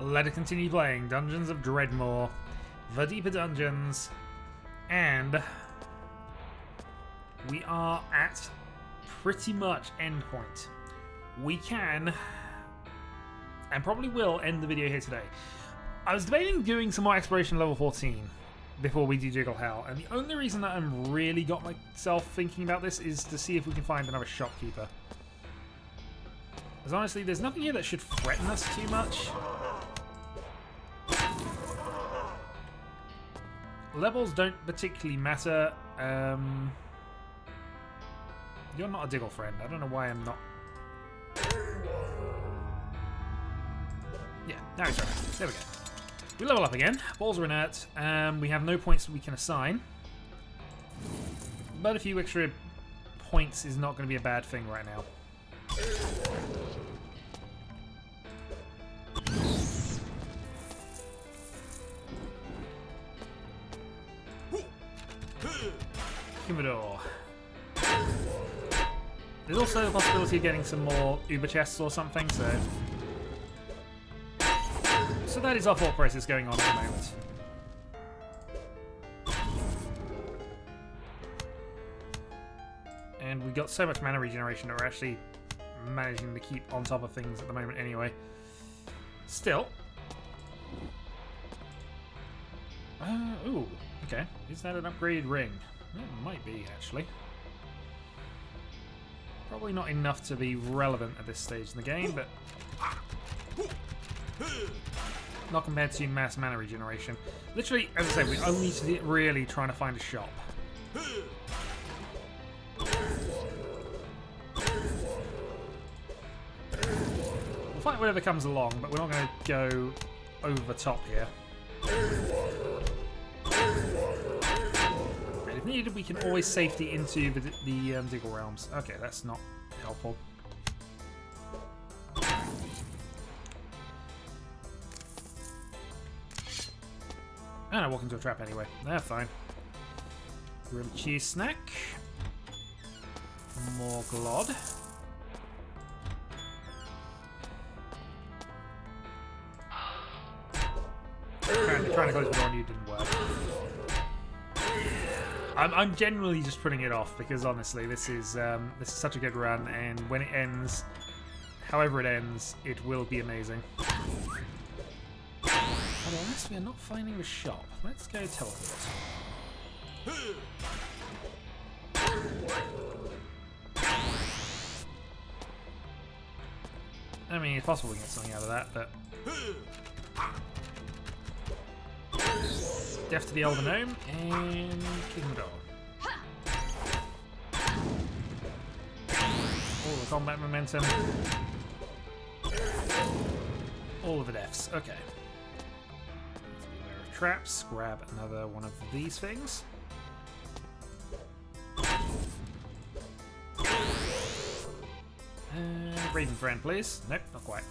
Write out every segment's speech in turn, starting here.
Let us continue playing Dungeons of Dredmor, the deeper dungeons, and we are at pretty much endpoint. We can, and probably will, end the video here today. I was debating doing some more exploration level 14 before we do Diggle Hell, and the only reason that I'm really got myself thinking about this is to see if we can find another shopkeeper. Because honestly, there's nothing here that should threaten us too much. Levels don't particularly matter. You're not a Diggle friend. I don't know why I'm not. Yeah, now he's right. There we go. We level up again. Balls are inert. We have no points we can assign. But a few extra points is not going to be a bad thing right now. Humidor. There's also the possibility of getting some more Uber chests or something, so that is our thought process going on at the moment. And we got so much mana regeneration that we're actually managing to keep on top of things at the moment anyway. Still. Ooh, okay. Is that an upgraded ring? It might be, actually. Probably not enough to be relevant at this stage in the game, but not compared to mass mana regeneration. Literally, as I say, we only need to really trying to find a shop. We'll fight whatever comes along, but we're not going to go over the top here. And if needed, we can always safety into the Diggle Realms. Okay, that's not helpful. And I walk into a trap anyway. That's fine. Grilled cheese snack. More glod. Trying to close the door on you didn't work. I'm generally just putting it off because honestly, this is such a good run, and when it ends, however it ends, it will be amazing. Although, unless we are not finding the shop, let's go teleport. I mean, it's possible we can get something out of that, but death to the Elder Gnome and kick him down. All the combat momentum. All of the deaths. Okay. Let's be aware of traps. Grab another one of these things. Raven friend, please. Nope, not quite.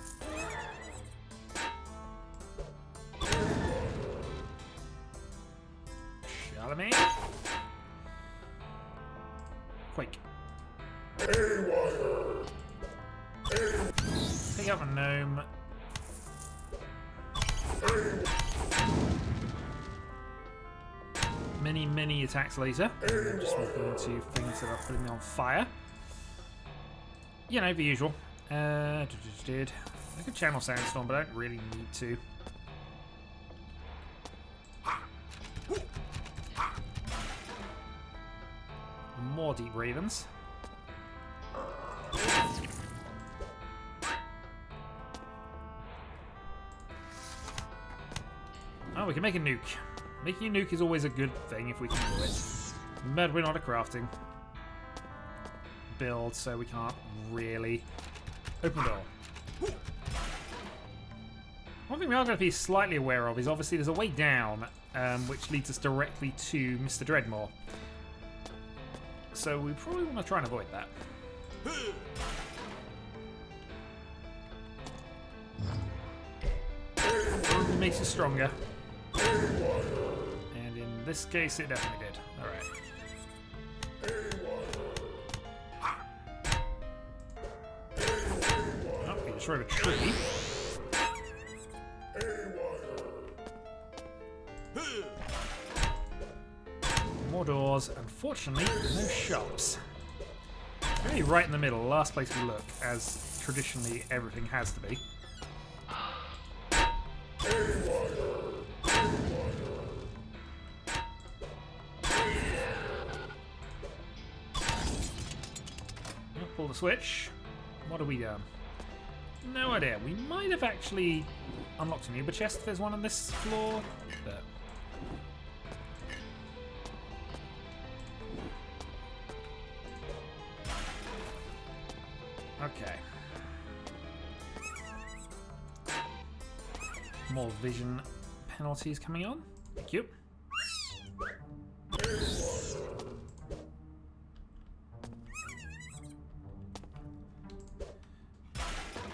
Charlemagne. Quake. Pick up a gnome. Many attacks later. I'm just walking into things that are putting me on fire. You know, the usual. I could channel Sandstorm, but I don't really need to. More deep ravens. Oh, we can make a nuke. Making a nuke is always a good thing if we can do it. But we're not a crafting build, so we can't really open the door. One thing we are going to be slightly aware of is obviously there's a way down, which leads us directly to Mr. Dredmor. So we probably want to try and avoid that. It makes you stronger. And in this case, it definitely did. Alright. Oh, he destroyed a tree. floors. Unfortunately, no shops. Really right in the middle, last place we look, as traditionally everything has to be. Pull the switch. What have we done? No idea. We might have actually unlocked a new chest if there's one on this floor. But okay. More vision penalties coming on. Thank you.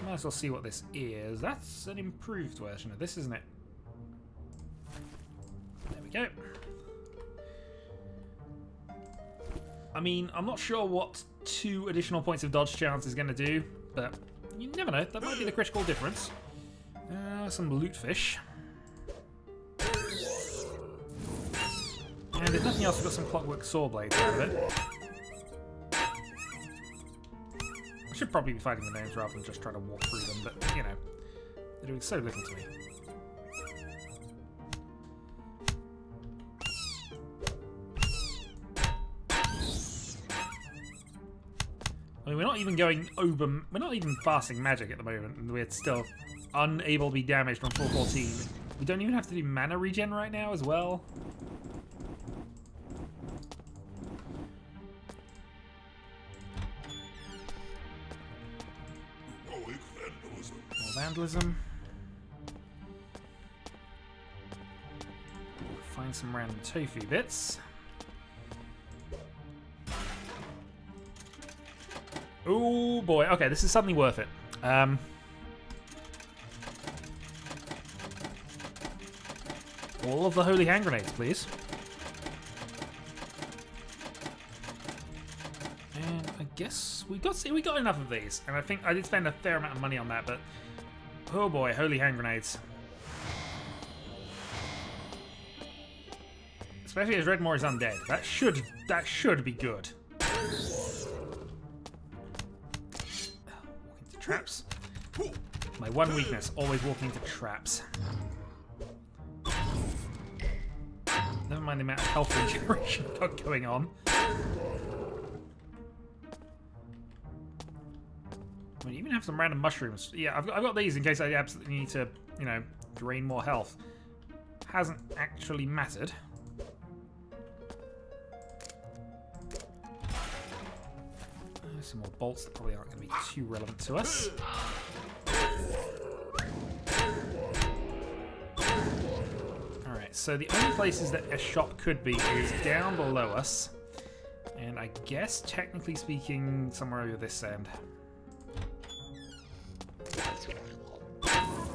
Might as well see what this is. That's an improved version of this, isn't it? There we go. I mean, I'm not sure what 2 additional points of dodge chance is going to do, but you never know. That might be the critical difference. Some loot fish. And if nothing else, we've got some clockwork saw blades out of it. I should probably be fighting the names rather than just trying to walk through them, but, you know, they're doing so little to me. I mean, we're not even going over... We're not even fasting magic at the moment, and we're still unable to be damaged on 414. We don't even have to do mana regen right now as well. More vandalism. Find some random tofu bits. Oh boy, okay, this is suddenly worth it. All of the holy hand grenades, please. And I guess we got enough of these, and I think I did spend a fair amount of money on that, but oh boy, holy hand grenades. Especially as Dredmor is undead. That should be good. Walk into traps. My one weakness, always walking into traps. Never mind the amount of health regeneration I've got going on. I mean, even have some random mushrooms. Yeah, I've got these in case I absolutely need to, you know, drain more health. Hasn't actually mattered. Some more bolts that probably aren't going to be too relevant to us. Alright, so the only places that a shop could be is down below us. And I guess, technically speaking, somewhere over this end.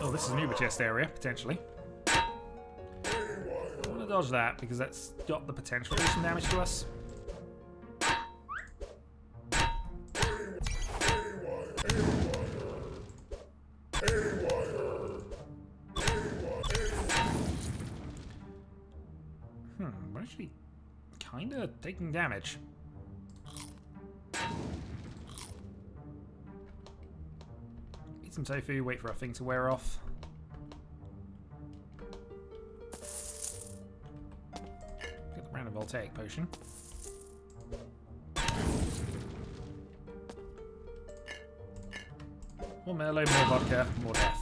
Oh, this is an uber chest area, potentially. I want to dodge that because that's got the potential to do some damage to us. We're actually kind of taking damage. Eat some tofu, wait for our thing to wear off. Get the random voltaic potion. More Merlot, more vodka, more death.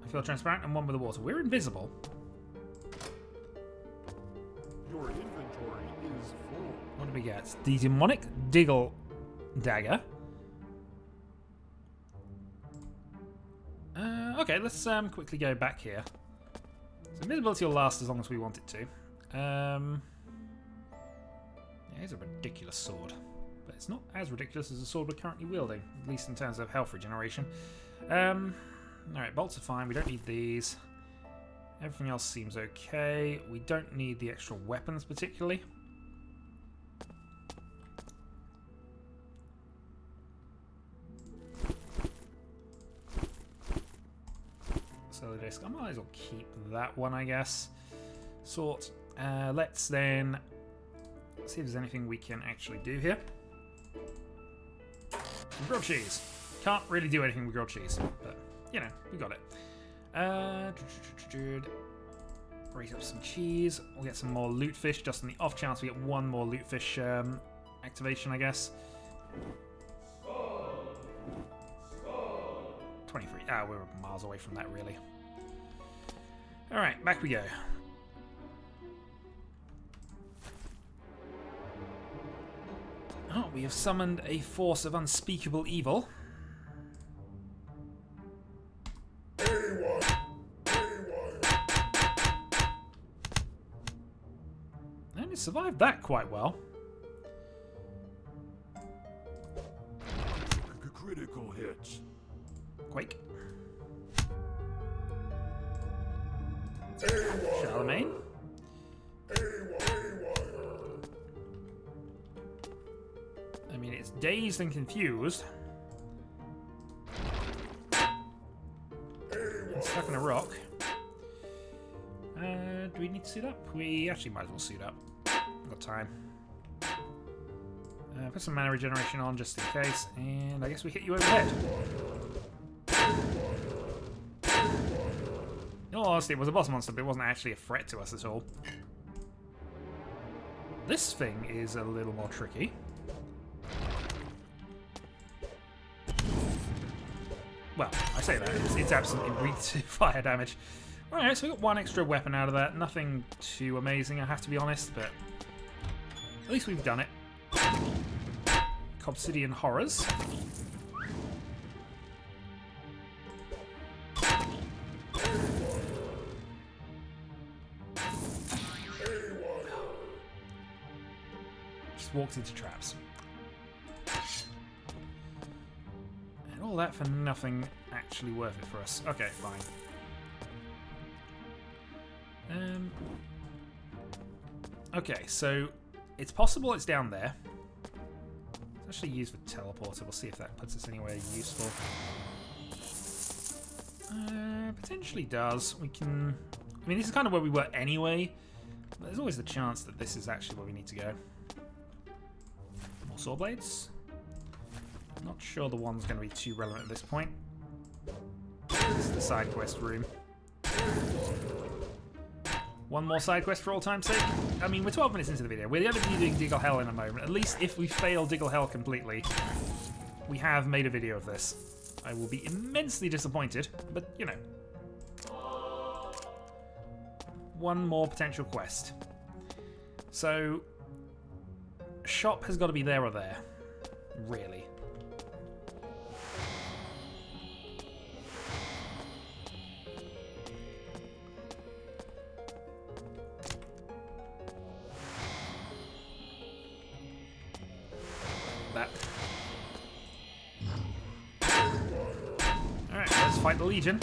I feel transparent and one with the water. We're invisible. Your inventory is full. What do we get? The demonic Diggle dagger. Okay, let's quickly go back here. So invisibility will last as long as we want it to. Yeah, it's a ridiculous sword, but it's not as ridiculous as the sword we're currently wielding, at least in terms of health regeneration. Alright, bolts are fine, we don't need these. Everything else seems okay. We don't need the extra weapons particularly. Solar Disc. I might as well keep that one, I guess. Sort. Let's then see if there's anything we can actually do here. Some grilled cheese. Can't really do anything with grilled cheese, but, you know, we got it. Raise up some cheese. We'll get some more loot fish, just on the off chance we get one more loot fish activation, I guess. 23. Ah, we're miles away from that, really. Alright, back we go. Oh, we have summoned a force of unspeakable evil. And it survived that quite well. Critical hits. Quake. Charlemagne. I mean, it's dazed and confused. It's stuck in a rock. Do we need to suit up? We actually might as well suit up. We've got time. Put some mana regeneration on just in case, and I guess we hit you over the head. In all honesty, it was a boss monster, but it wasn't actually a threat to us at all. This thing is a little more tricky. Well, I say that, it's absolutely weak to fire damage. Alright, so we got one extra weapon out of that. Nothing too amazing, I have to be honest, but at least we've done it. Obsidian Horrors. Just walked into traps. And all that for nothing actually worth it for us. Okay, fine. Okay, so it's possible it's down there. Let's actually use the teleporter. We'll see if that puts us anywhere useful. Potentially does. We can... I mean, this is kind of where we were anyway. But there's always the chance that this is actually where we need to go. More saw blades. Not sure the one's going to be too relevant at this point. This is the side quest room. One more side quest for all time's sake. I mean, we're 12 minutes into the video. We're going to be doing Diggle Hell in a moment. At least if we fail Diggle Hell completely, we have made a video of this. I will be immensely disappointed, but, you know. One more potential quest. So, shop has got to be there or there. Really. Alright, let's fight the Legion.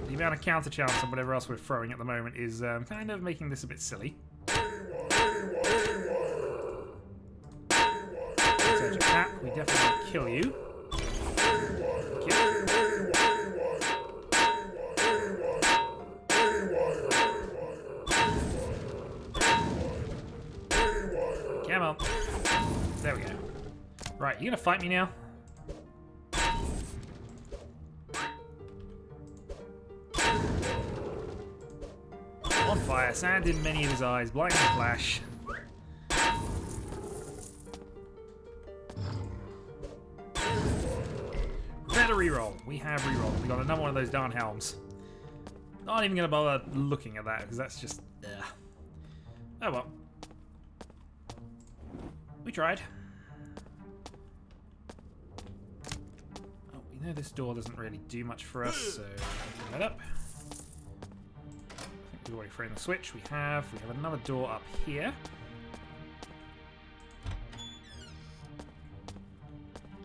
The amount of counter chance and whatever else we're throwing at the moment is kind of making this a bit silly. Surge attack, we definitely kill you. Come on. There we go. Right, you gonna fight me now? On fire, sand in many of his eyes, blinding flash. Better reroll. We have rerolled. We got another one of those darn helms. Not even gonna bother looking at that because that's just. Oh well. We tried. Oh, we know this door doesn't really do much for us, so open that up. I think we've already thrown the switch. We have another door up here.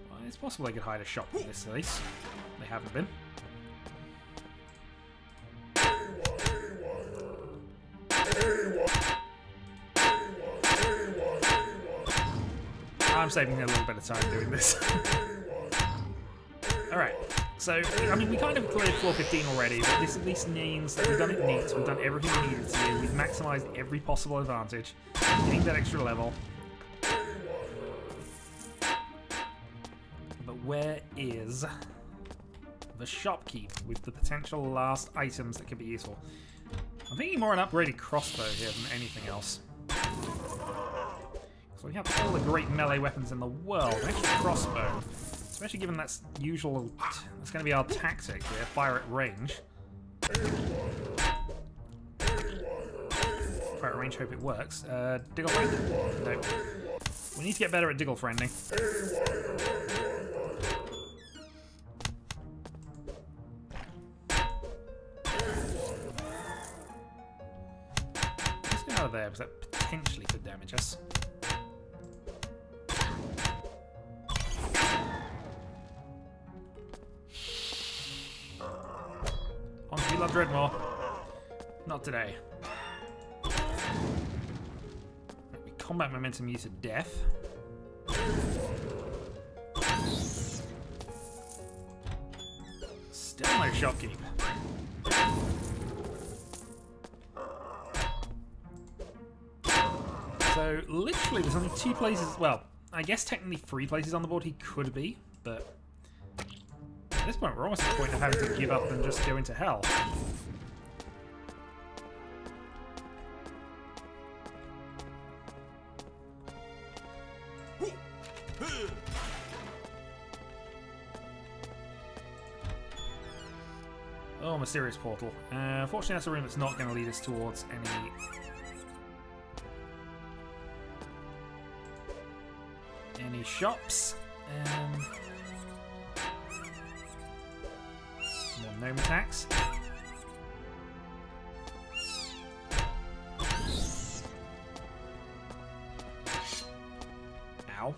Well, it's possible they could hide a shop in this place. They haven't been. I'm saving a little bit of time doing this. Alright, so, I mean, we kind of cleared floor 15 already, but this at least means that we've done it neat, we've done everything we needed to do, we've maximised every possible advantage, getting that extra level. But where is the shopkeep with the potential last items that could be useful? I'm thinking more an upgraded crossbow here than anything else. So we have all the great melee weapons in the world, an extra crossbow. Especially given that's usual, that's going to be our tactic here, fire at range. Fire at range, hope it works. Diggle friend? No. We need to get better at diggle friending. Let's get out of there because that potentially could damage us. We love Dredmor. Not today. We combat momentum you to death. Still no shopkeep. So literally there's only 2 places, well, I guess technically 3 places on the board he could be, but at this point, we're almost at the point of having to give up and just go into hell. Oh, mysterious portal. Fortunately, that's a room that's not going to lead us towards any shops. More gnome attacks. Ow.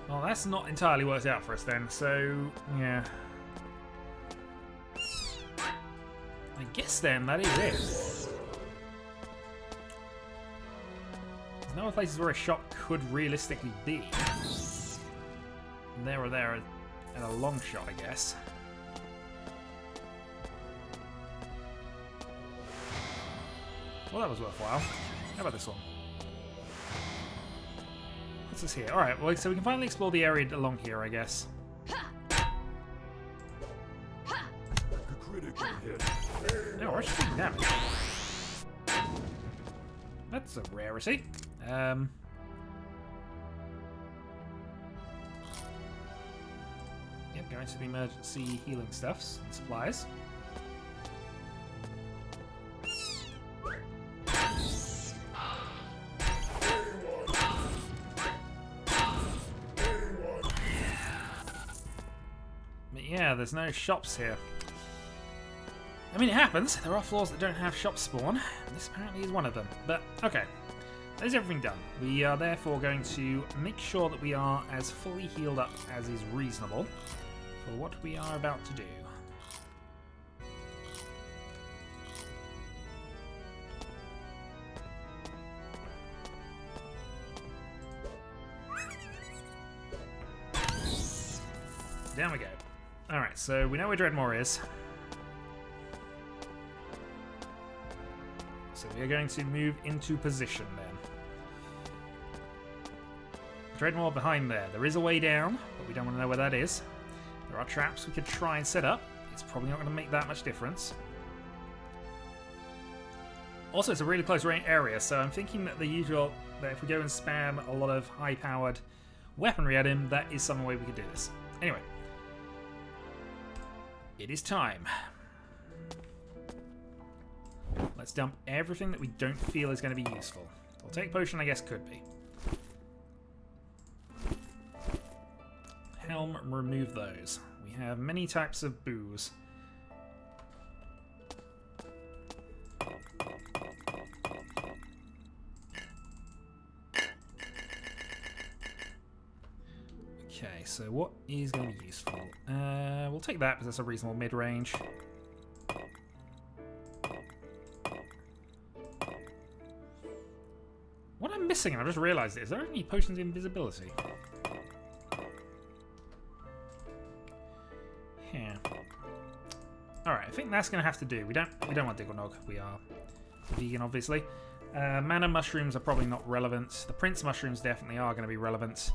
Well, that's not entirely worked out for us then, so yeah. I guess then that is it. There's no other places where a shop could realistically be. There or there at a long shot, I guess. Well, that was worthwhile. How about this one? What's this here? Alright, well, so we can finally explore the area along here, I guess. Critical hit. No, we're actually taking damage. That's a rarity. Yep, going to the emergency healing stuffs and supplies. But yeah, there's no shops here. I mean, it happens. There are floors that don't have shop spawn. This apparently is one of them. But, okay. That is everything done. We are therefore going to make sure that we are as fully healed up as is reasonable for what we are about to do. Down we go. Alright, so we know where Dredmor is. So we are going to move into position then. Dredmor behind there. There is a way down, but we don't want to know where that is. There are traps we could try and set up. It's probably not going to make that much difference. Also, it's a really close range area, so I'm thinking that that if we go and spam a lot of high-powered weaponry at him, that is some way we could do this. Anyway. It is time. Let's dump everything that we don't feel is going to be useful. Voltaic potion, I guess, could be. Helm, remove those. We have many types of booze. so what is going to be useful? We'll take that because that's a reasonable mid-range. What I'm missing, and I've just realised it, is there any potions of invisibility? Here. Alright, I think that's going to have to do. We don't want Diggle Nog. We are vegan, obviously. Mana mushrooms are probably not relevant. The Prince mushrooms definitely are going to be relevant.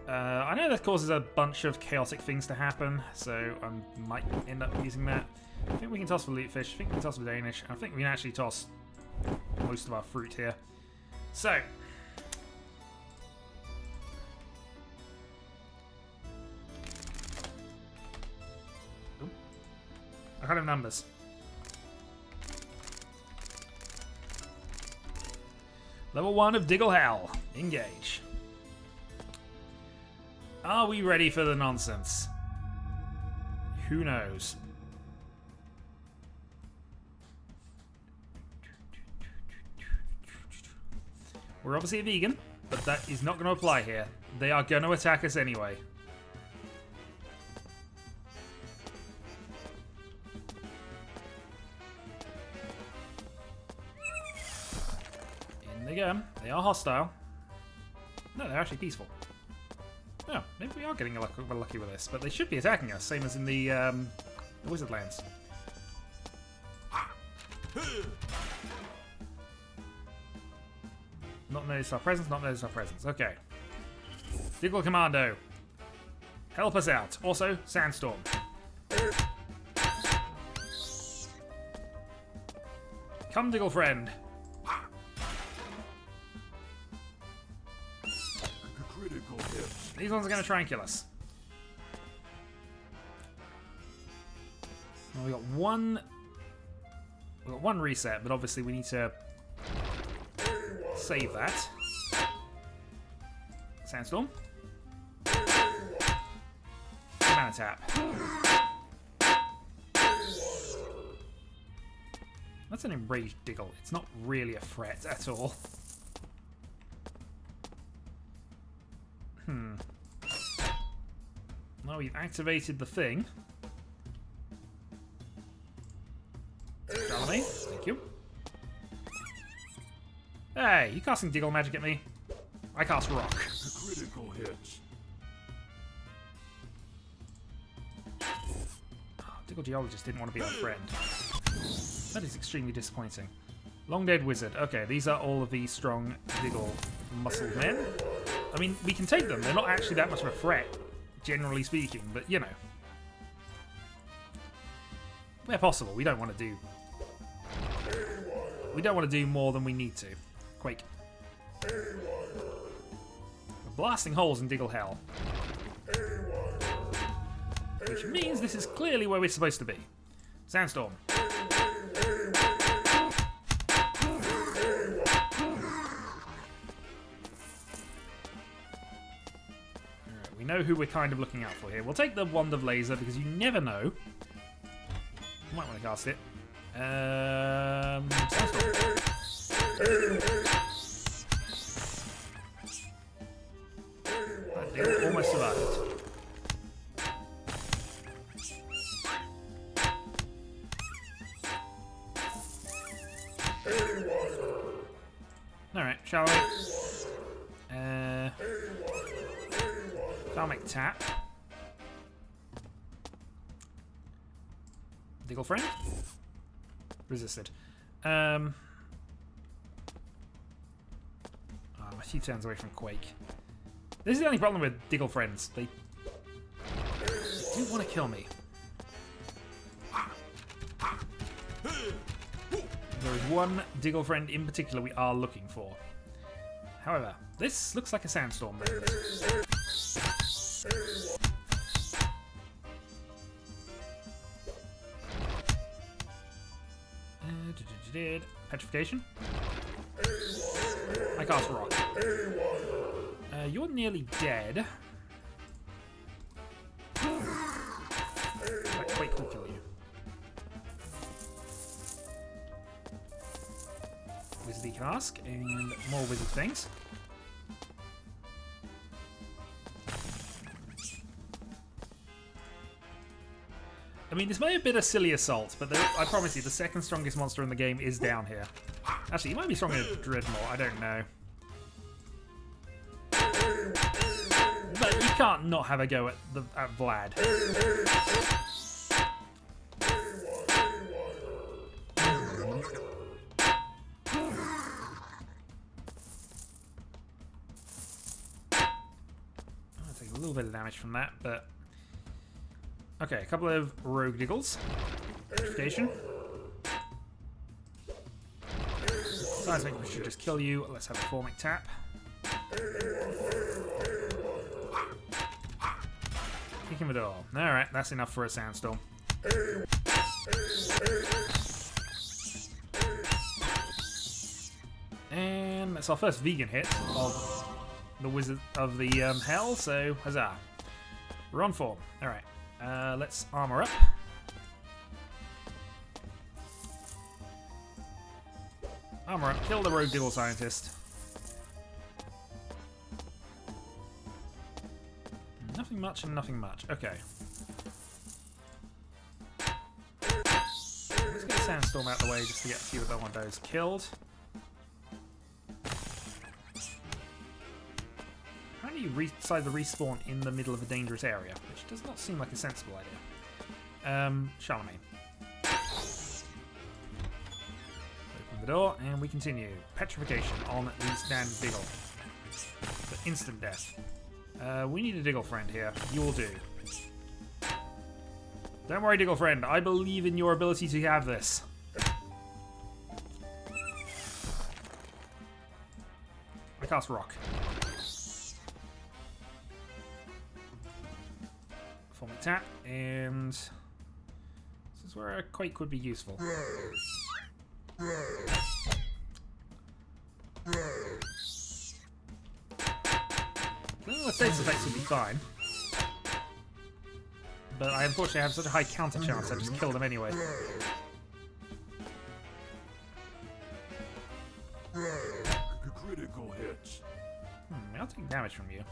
I know that causes a bunch of chaotic things to happen, so I might end up using that. I think we can toss for loot fish. I think we can toss for Danish. I think we can actually toss most of our fruit here. So, I kind of numbers. Level 1 of Diggle Hell. Engage. Are we ready for the nonsense? Who knows? We're obviously a vegan, but that is not going to apply here. They are going to attack us anyway. In they go. They are hostile. No, they're actually peaceful. Oh, maybe we are getting lucky with this, but they should be attacking us, same as in the Wizard Lands. Not noticed our presence, not noticed our presence. Okay. Diggle Commando. Help us out. Also, Sandstorm. Come, Diggle friend. Critical hit. These ones are going to try and kill us. Well, we got one reset, but obviously we need to save that. Sandstorm. Mana tap. That's an enraged Diggle. It's not really a threat at all. Now we've activated the thing. Follow me. Thank you. Hey, you casting Diggle magic at me? I cast Rock. Critical hit. Oh, Diggle Geologist didn't want to be our friend. That is extremely disappointing. Long Dead Wizard. Okay, these are all of these strong Diggle muscled men. I mean, we can take them. They're not actually that much of a threat, generally speaking, but you know. Where possible, we don't want to do... We don't want to do more than we need to. Quake. We're blasting holes in Diggle Hell. Which means this is clearly where we're supposed to be. Sandstorm. We know who we're kind of looking out for here. We'll take the Wand of Laser because you never know. You might want to cast it. Sandstorm. That almost survived. Alright, shall we? Karmic Tap. Diggle friend? Resisted. I'm a few turns away from Quake. This is the only problem with Diggle friends. They do want to kill me. There is one Diggle friend in particular we are looking for. However, this looks like a Sandstorm then. Petrification. I cast Rock. You're nearly dead. That Quake will kill you. Wizardy Cask and more wizard things. mean, this may have been a silly assault, but I promise you, the second strongest monster in the game is down here. Actually, he might be stronger than Dredmor, I don't know. But you can't not have a go at Vlad. I'll take a little bit of damage from that, but... Okay, a couple of rogue diggles. Education. Seismic, we should just kill you. Let's have a formic tap. Kick him at all. Alright, that's enough for a sandstorm. And that's our first vegan hit of the Wizard of the Hell, so huzzah. We're on form. Alright, let's armor up. Armor up, kill the rogue diggle scientist. Nothing much and nothing much. Okay. Let's get a sandstorm out of the way just to get a few of them on those killed. How do you decide to respawn in the middle of a dangerous area? Which does not seem like a sensible idea. Charlemagne. Open the door and we continue. Petrification on the stand Diggle. For instant death. We need a Diggle friend here. You will do. Don't worry, Diggle friend. I believe in your ability to have this. I cast Rock. Formic tap, and this is where a Quake would be useful. Killing the status effects would be fine. But I unfortunately have such a high counter chance I just kill them anyway. Critical hits. I'll take damage from you.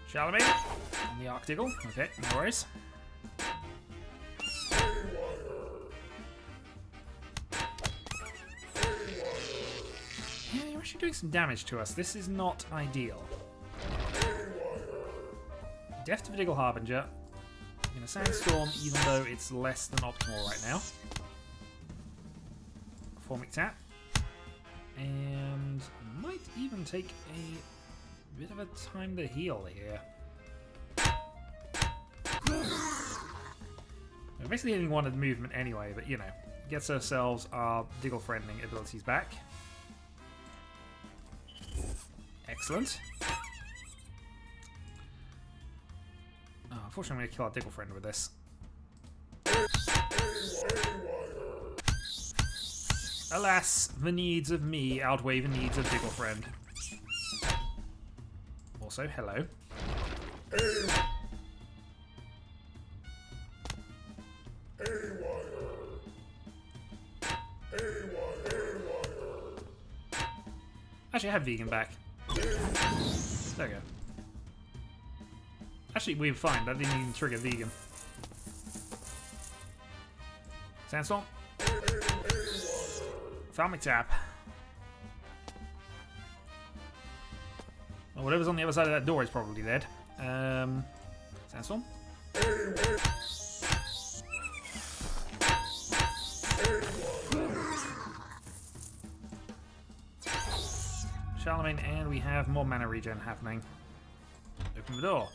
Charlemagne on the Arc Diggle. Okay, no worries. Yeah, you're actually doing some damage to us. This is not ideal. Death to the Diggle Harbinger. I'm going to Sandstorm, even though it's less than optimal right now. Formic tap. And might even take a bit of a time to heal here. We're basically hitting one of the movement anyway, but you know, gets ourselves our Diggle friending abilities back. Excellent. Oh, unfortunately, I'm going to kill our Diggle friend with this. Alas, the needs of me outweigh the needs of Diggle friend. Also, hello. Actually, I have vegan back. There we go. Actually, we were fine. That didn't even trigger vegan. Sandstorm. Formic tap. Well, whatever's on the other side of that door is probably dead. Sandstorm. Charlemagne, and we have more mana regen happening. Open the door.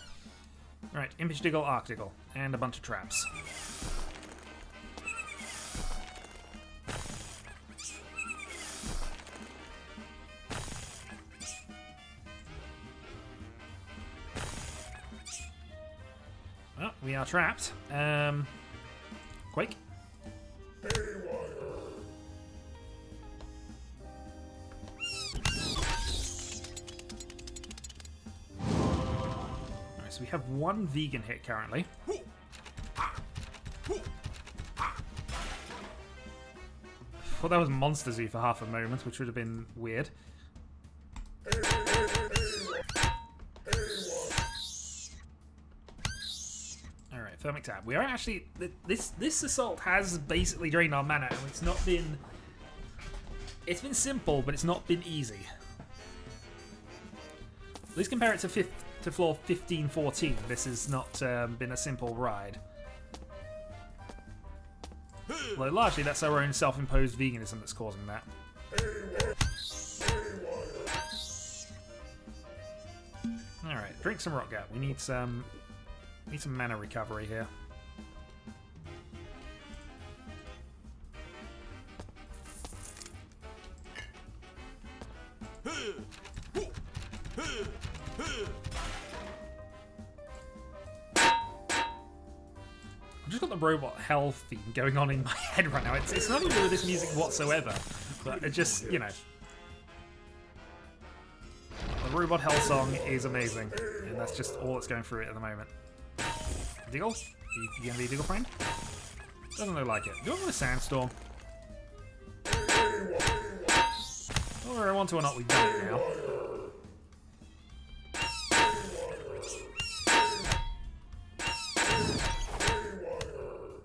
Alright, Impish Diggle, Arc Diggle, and a bunch of traps. Well, we are trapped. Quake. So we have one vegan hit currently. thought that was Monster Zoo for half a moment, which would have been weird. Alright, Thermic Tab. We are actually... This assault has basically drained our mana, and it's not been... It's been simple, but it's not been easy. At least compare it to floor 15-14. This has not been a simple ride. Although largely that's our own self-imposed veganism that's causing that. Alright, drink some rock gut. We need some mana recovery here. I've just got the robot hell theme going on in my head right now. It's nothing to do with this music whatsoever, but it just, you know. The robot hell song is amazing, and that's just all that's going through it at the moment. Diggle? You gonna be a Diggle friend? Doesn't look like it. Do I want a sandstorm? Whether I want to or not, we've done it now.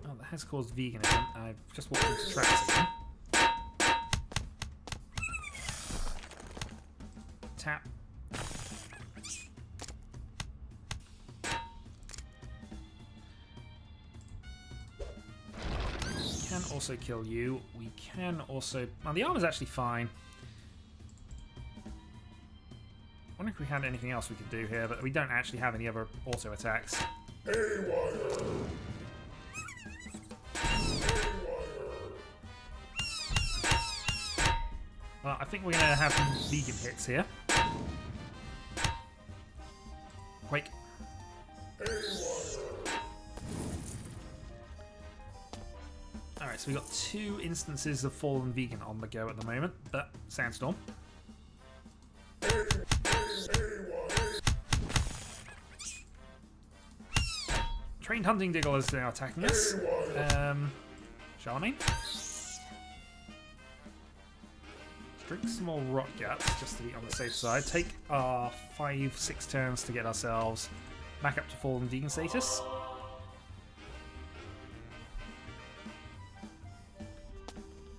Oh, that has caused veganism. I've just walked into traps again. Tap. Can also kill you. We can also... Well, the armor's actually fine. I wonder if we had anything else we could do here, but we don't actually have any other auto attacks. Well, I think we're going to have some vegan hits here. Quake. Alright, so we've got 2 instances of fallen vegan on the go at the moment, but Sandstorm. Trained Hunting Diggle is now attacking us. Charlemagne. Drink some more rock guts just to be on the safe side. Take our 5-6 turns to get ourselves back up to fallen vegan status.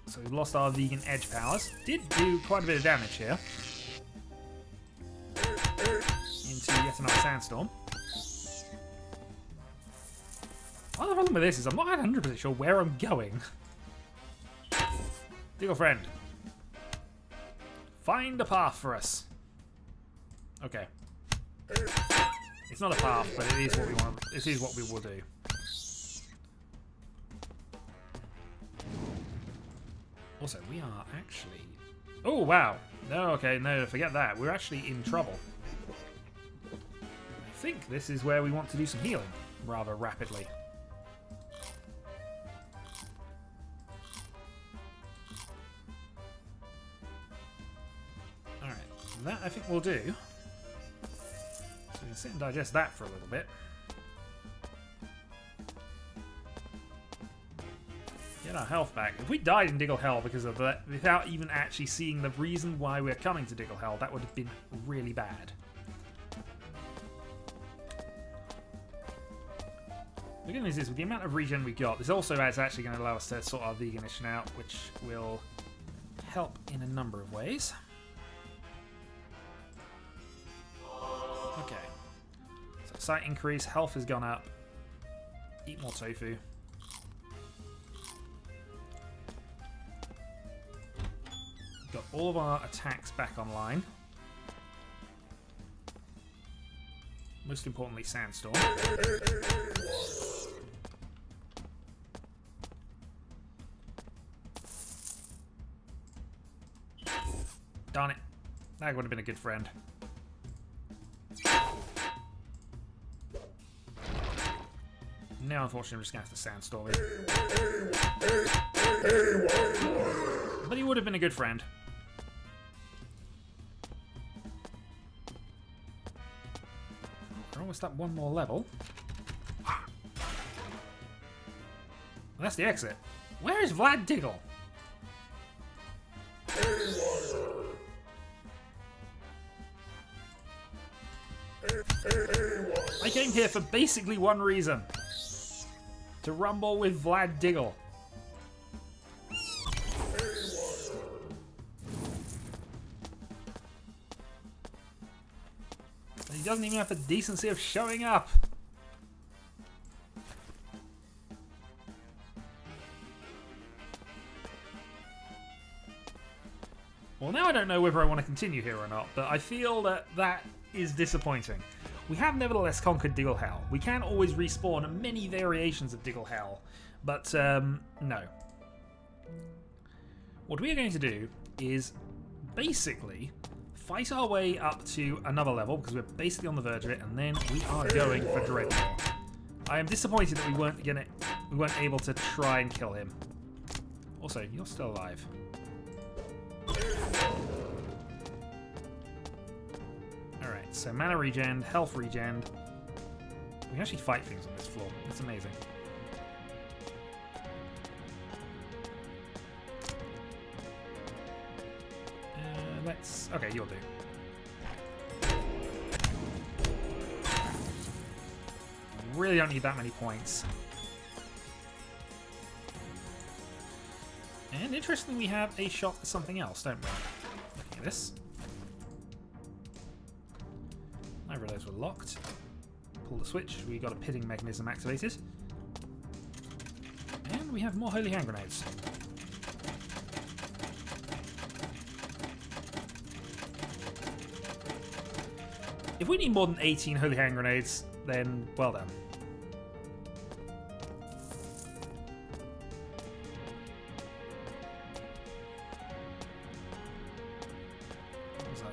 So we've lost our vegan edge powers. Did do quite a bit of damage here. Into yet another sandstorm. Well, the problem with this is I'm not 100% sure where I'm going. Diggle friend. Find a path for us. Okay. It's not a path, but it is what we want. It is what we will do. Also, we are actually... Oh, wow. No, okay, no, forget that. We're actually in trouble. I think this is where we want to do some healing rather rapidly. Alright, that I think we'll do. So we can sit and digest that for a little bit. Get our health back. If we died in Diggle Hell because of that, without even actually seeing the reason why we're coming to Diggle Hell, that would have been really bad. The good news is, with the amount of regen we got, this also is actually going to allow us to sort our veganism out, which will help in a number of ways. Okay. So sight increase, health has gone up. Eat more tofu. Got all of our attacks back online. Most importantly, Sandstorm. Darn it. That would have been a good friend. Now, unfortunately, I'm just going to have to Sandstorm him. But he would have been a good friend. We're almost up one more level. Well, that's the exit. Where is Vlad Diggle? I came here for basically one reason. To rumble with Vlad Diggle. He doesn't even have the decency of showing up. Well, now I don't know whether I want to continue here or not, but I feel that that is disappointing. We have nevertheless conquered Diggle Hell. We can always respawn many variations of Diggle Hell, but no. What we are going to do is basically fight our way up to another level, because we're basically on the verge of it, and then we are going for Dredmor. I am disappointed that we weren't able to try and kill him. Also, you're still alive. Alright, so mana regen, health regen. We can actually fight things on this floor. That's amazing. Let's... Okay, you'll do. Really don't need that many points. And interestingly, we have a shot at something else, don't we? Looking at this. I realised we're locked. Pull the switch. We got a pitting mechanism activated. And we have more holy hand grenades. If we need more than 18 holy hand grenades, then well done.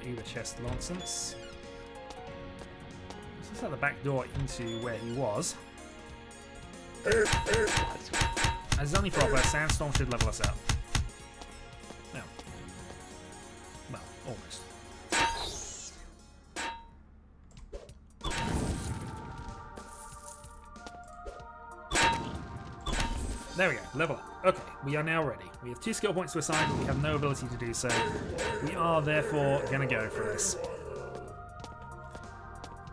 Uber chest nonsense. This is at the back door into where he was. As is only proper, Sandstorm should level us up. No. Well, almost. There we go, level up. Okay, we are now ready. We have 2 skill points to assign, but we have no ability to do so. We are therefore going to go for this.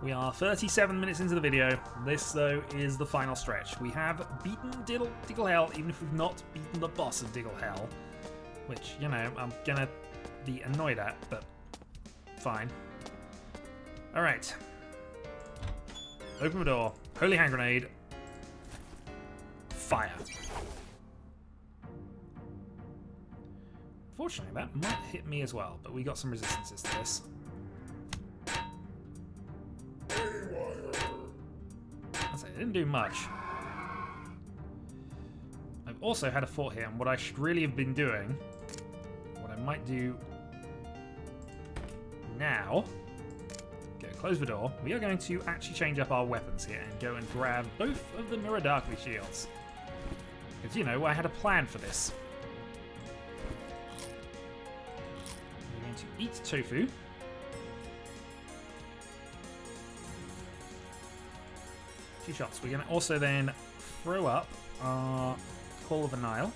We are 37 minutes into the video. This, though, is the final stretch. We have beaten Diggle Hell, even if we've not beaten the boss of Diggle Hell. Which, you know, I'm going to be annoyed at, but fine. Alright. Open the door. Holy hand grenade. Fire. Fortunately, that might hit me as well, but we got some resistances to this. That's it, it didn't do much. I've also had a thought here, and what I should really have been doing, what I might do now, go close the door. We are going to actually change up our weapons here and go and grab both of the Mirror Darkly shields. Because, you know, I had a plan for this. We're going to eat tofu. 2 shots. We're going to also then throw up our Call of the Nile.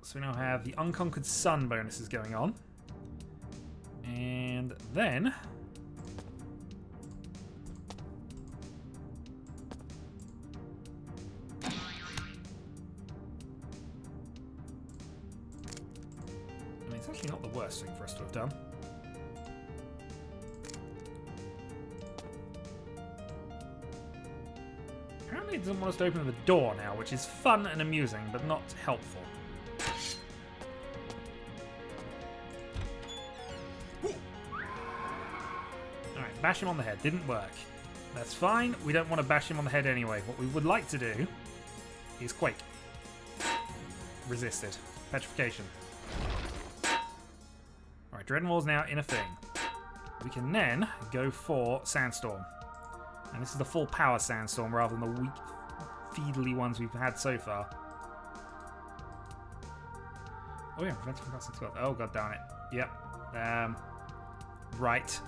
So we now have the Unconquered Sun bonuses going on. And then... it's actually not the worst thing for us to have done. Apparently it doesn't want us to open the door now, which is fun and amusing, but not helpful. Alright, bash him on the head. Didn't work. That's fine. We don't want to bash him on the head anyway. What we would like to do is Quake. Resisted. Petrification. Alright, Dredmor's now in a thing. We can then go for Sandstorm. And this is the full power Sandstorm rather than the weak, feedly ones we've had so far. Oh yeah, prevents from casting spells. Oh god damn it. Yep. Right.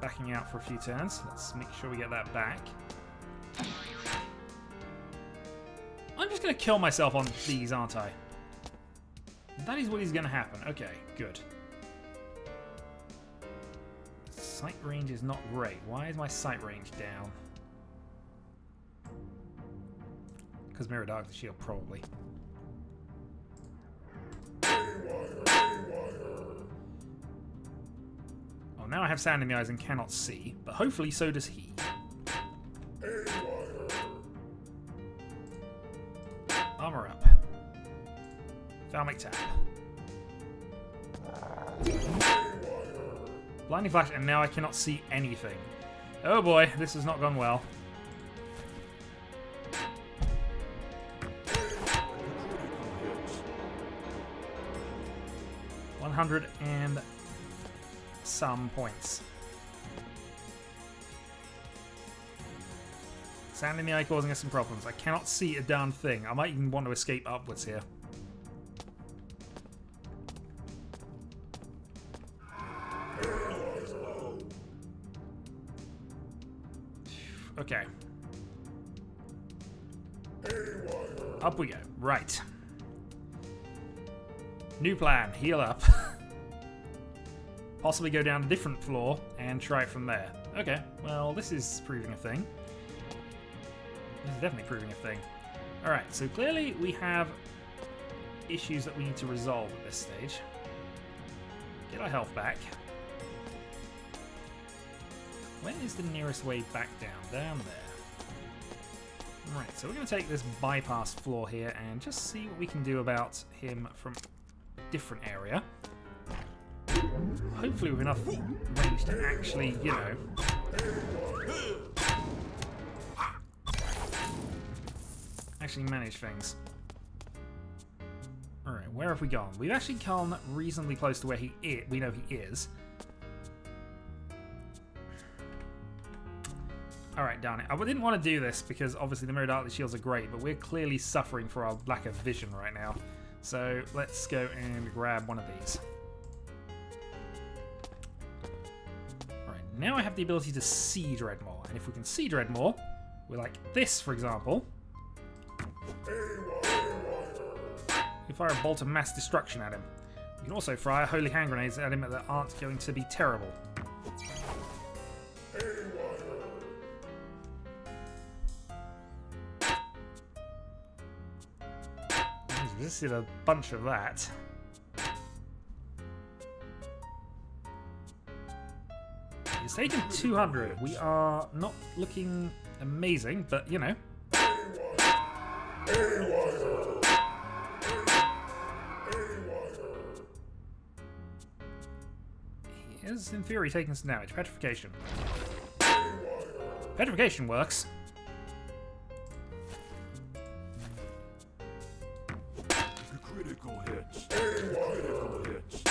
Backing out for a few turns. Let's make sure we get that back. I'm just going to kill myself on these, aren't I? That is what is going to happen. Okay, good. Sight range is not great. Why is my sight range down? Because Mirror Dark the Shield, probably. Oh, now I have sand in the eyes and cannot see, but hopefully so does he. Armor up. Thalmic tap. Blinding flash, and now I cannot see anything. Oh boy, this has not gone well. $100 and some points. Sand in the eye causing us some problems. I cannot see a darn thing. I might even want to escape upwards here. Okay. Up we go. Right. New plan. Heal up. Possibly go down a different floor and try it from there. Okay. Well, this is proving a thing. This is definitely proving a thing. Alright, so clearly we have issues that we need to resolve at this stage. Get our health back. When is the nearest way back down? Down there. Right, so we're going to take this bypass floor here and just see what we can do about him from a different area. Hopefully with enough range to actually, you know... actually manage things. Alright, where have we gone? We've actually gone reasonably close to where we know he is. Alright, darn it. I didn't want to do this because obviously the Mirror Dark Shields are great, but we're clearly suffering for our lack of vision right now. So let's go and grab one of these. Alright, now I have the ability to see Dredmor. And if we can see Dredmor, we're like this, for example. We fire a bolt of mass destruction at him. We can also fire holy hand grenades at him that aren't going to be terrible. He's resisted a bunch of that. He's taken 200. We are not looking amazing, but you know. He is, in theory, taking some damage. Petrification. Petrification works. Critical hits. Critical hits.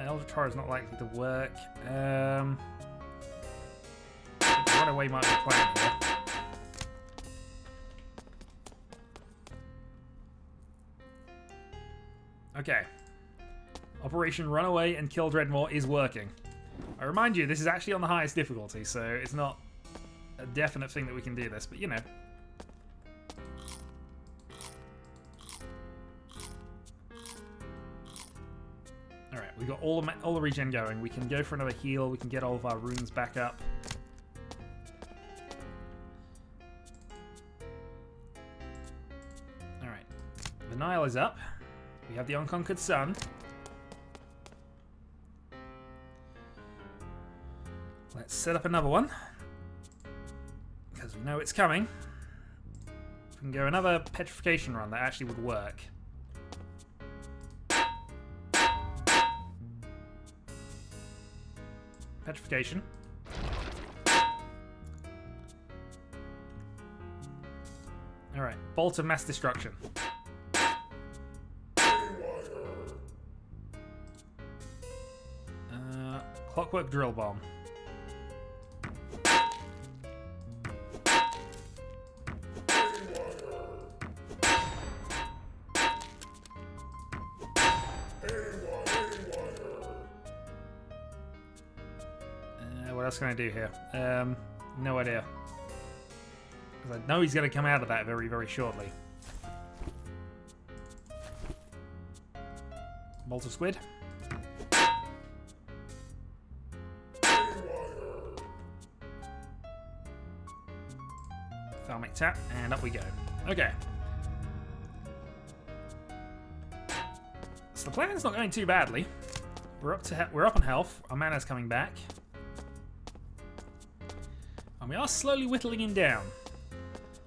Eldritch is not likely to work. Run away might be a plan here. Okay. Operation Run Away and Kill Dredmor is working. I remind you, this is actually on the highest difficulty, so it's not a definite thing that we can do this, but you know. Alright, we've got all the regen going. We can go for another heal. We can get all of our runes back up. Alright. The Nile is up. We have the Unconquered Sun. Let's set up another one. Because we know it's coming. We can go another petrification run that actually would work. Petrification. Alright, Bolt of Mass Destruction. Clockwork Drill Bomb. What else can I do here? No idea. Because I know he's going to come out of that very, very shortly. Bolt of Squid. Thalmic Tap, and up we go. Okay. So the plan's not going too badly. We're up on health. Our mana's coming back. And we are slowly whittling him down.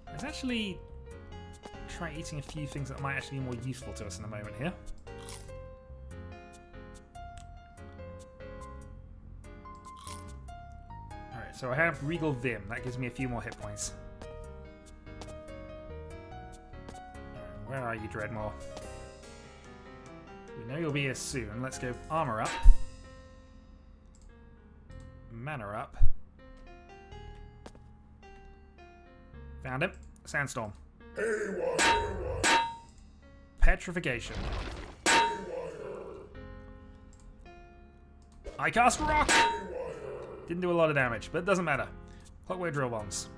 Let's actually try eating a few things that might actually be more useful to us in a moment here. Alright, so I have Regal Vim. That gives me a few more hit points. Alright, where are you, Dredmor? We know you'll be here soon. Let's go armor up. Mana up. Found him. Sandstorm. Petrification. I cast Rock! Didn't do a lot of damage, but it doesn't matter. Clockwork Drill Bombs.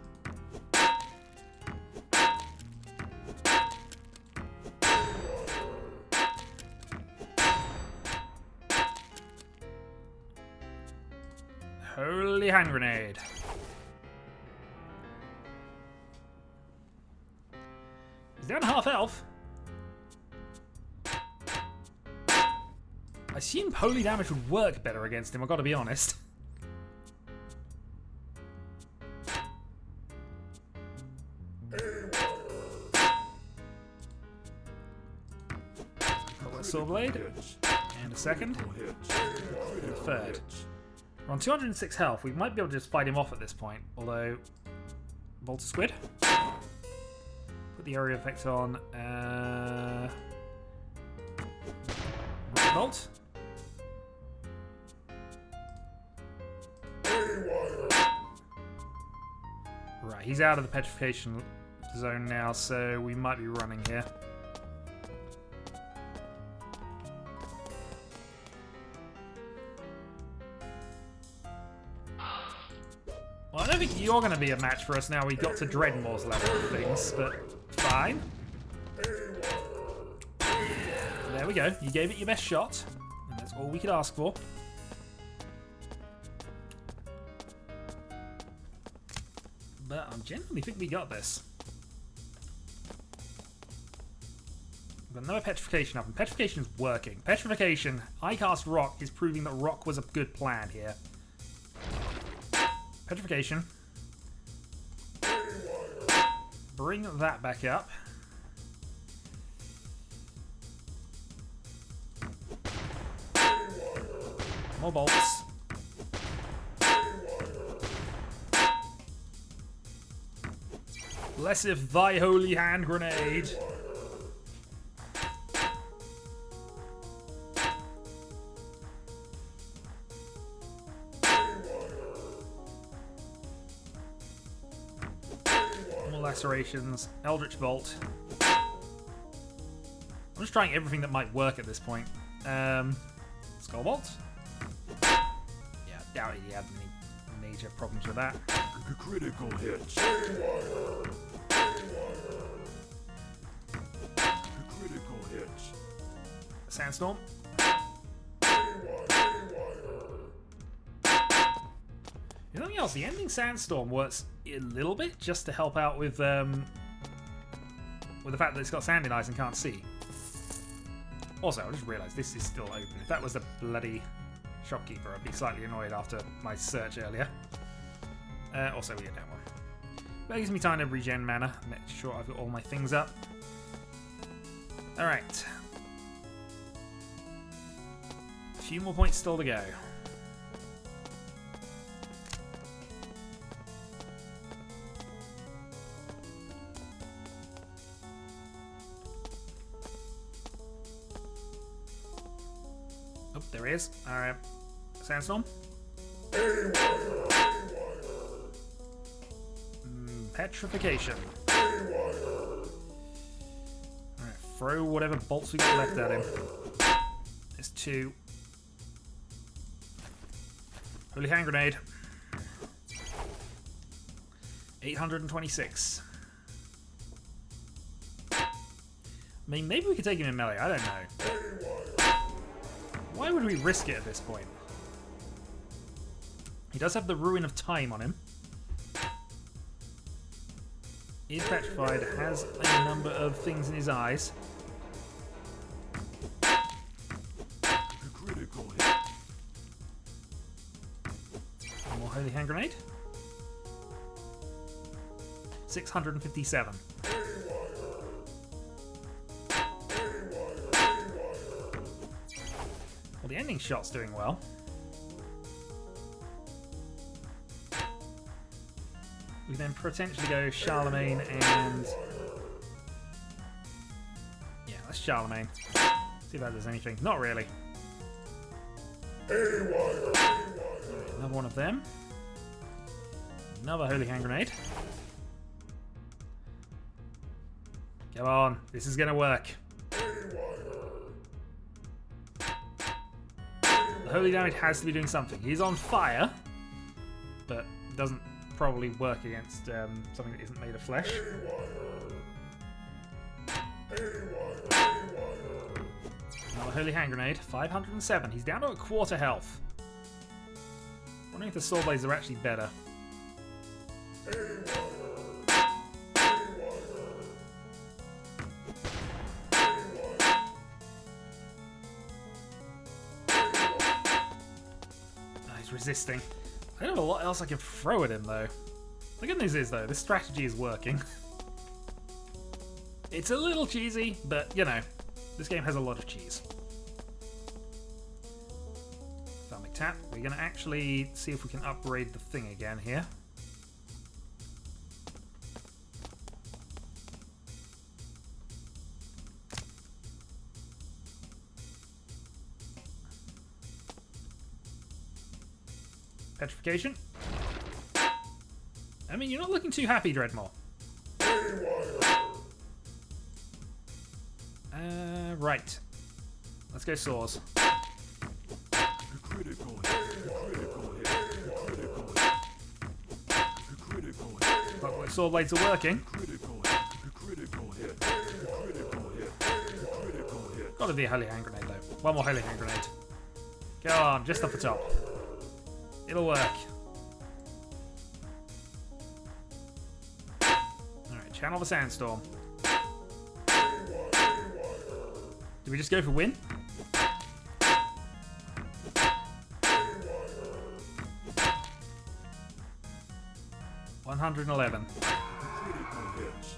Holy Hand Grenade. He's down to half health. I assume holy damage would work better against him, I've got to be honest. Sword Blade. And a second. And a third. We're on 206 health. We might be able to just fight him off at this point. Although, Bolt of Squid. Put the area effect on. Bolt. Right, he's out of the petrification zone now, so we might be running here. Well, I don't think you're going to be a match for us now we got to Dredmor's level of things, but fine. There we go. You gave it your best shot, and that's all we could ask for. But I genuinely think we got this. We've got another Petrification up, and Petrification is working. Petrification, I cast Rock, is proving that Rock was a good plan here. Petrification. Bring that back up. More bolts. Blesseth thy holy hand grenade. Lacerations, Eldritch Bolt. I'm just trying everything that might work at this point. Skull Bolt. Yeah, I doubt he had any major problems with that. Critical hits. Critical hits. Sandstorm. Something else, the ending Sandstorm works a little bit just to help out with the fact that it's got sand in eyes and can't see. Also, I just realised this is still open. If that was a bloody shopkeeper, I'd be slightly annoyed after my search earlier. Also, we get that one. But it gives me time to regen mana. Make sure I've got all my things up. Alright. A few more points still to go. Oh, there he is. Alright. Sandstorm. Petrification. Alright, throw whatever bolts we got left at him. There's two. Holy Hand Grenade. 826. I mean, maybe we could take him in melee. I don't know. Why would we risk it at this point? He does have the Ruin of Time on him. Is petrified, has a number of things in his eyes. Critical hit. One more Holy Hand Grenade. 657. Well, the ending shot's doing well. We then potentially go Charlemagne and... yeah, that's Charlemagne. See if that does anything. Not really. Another one of them. Another Holy Hand Grenade. Come on, this is going to work. The Holy Damage has to be doing something. He's on fire, but doesn't probably work against something that isn't made of flesh. Another Holy Hand Grenade, 507. He's down to a quarter health. Wondering if the Sword Blades are actually better. He's resisting. I don't know what else I can throw at him, though. The good news is, though, this strategy is working. It's a little cheesy, but, you know, this game has a lot of cheese. Thermic Tap. We're going to actually see if we can upgrade the thing again here. Petrification. I mean, you're not looking too happy, Dredmor. Right. Let's go Saws. Critical hit. Critical hit. Critical hit. Critical hit. But Sword Blades are working. Critical hit. Critical hit. Critical hit. Critical hit. Gotta be a Holy Hand Grenade, though. One more Holy Hand Grenade. Go on, just off the top. It'll work. Alright, channel the Sandstorm. Do we just go for win? $111. Critical hits.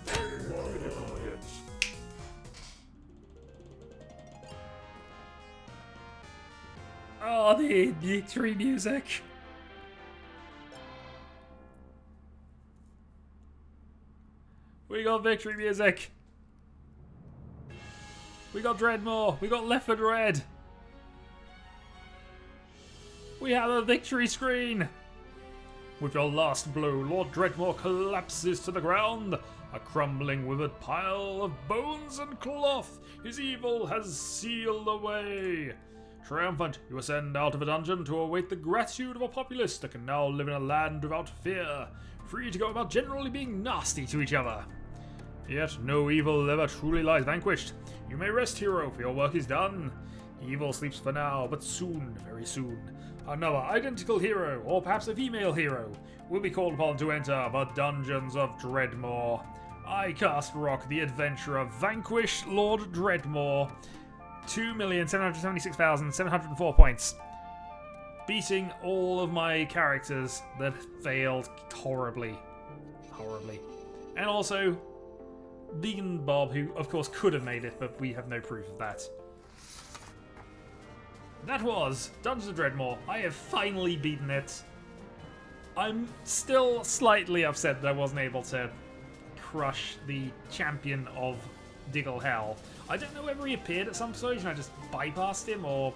Critical hits. Oh, the victory music. We got victory music. We got Dredmor. We got Left 4 Dead. We have a victory screen. With your last blow, Lord Dredmor collapses to the ground, a crumbling withered pile of bones and cloth. His evil has sealed away. Triumphant, you ascend out of a dungeon to await the gratitude of a populace that can now live in a land without fear, free to go about generally being nasty to each other. Yet no evil ever truly lies vanquished. You may rest, hero, for your work is done. Evil sleeps for now, but soon, very soon, another identical hero, or perhaps a female hero, will be called upon to enter the Dungeons of Dredmor. I cast Rock, the adventurer, vanquish Lord Dredmor. 2,776,704 points. Beating all of my characters that failed horribly. Horribly. And also, Vegan Bob, who of course could have made it, but we have no proof of that. That was Dungeons of Dredmor. I have finally beaten it. I'm still slightly upset that I wasn't able to crush the champion of Diggle Hell. I don't know whether he appeared at some stage and I just bypassed him or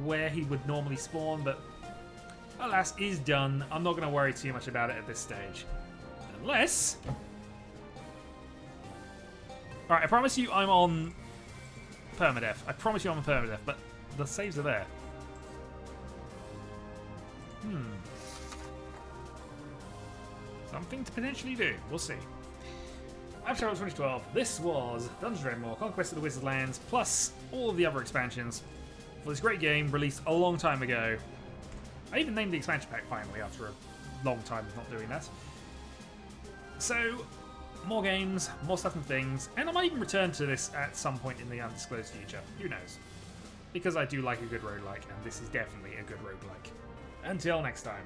where he would normally spawn, but alas, he's done. I'm not going to worry too much about it at this stage. Unless... Alright, I promise you I'm on Permadeath. I promise you I'm on Permadeath, but the saves are there. Something to potentially do. We'll see. I'm Shadow 2012. This was Dungeons of Dredmor, Conquest of the Wizard's Lands, plus all of the other expansions. for this great game released a long time ago. I even named the expansion pack finally after a long time of not doing that. So, more games, more stuff and things, and I might even return to this at some point in the undisclosed future. Who knows? Because I do like a good roguelike, and this is definitely a good roguelike. Until next time.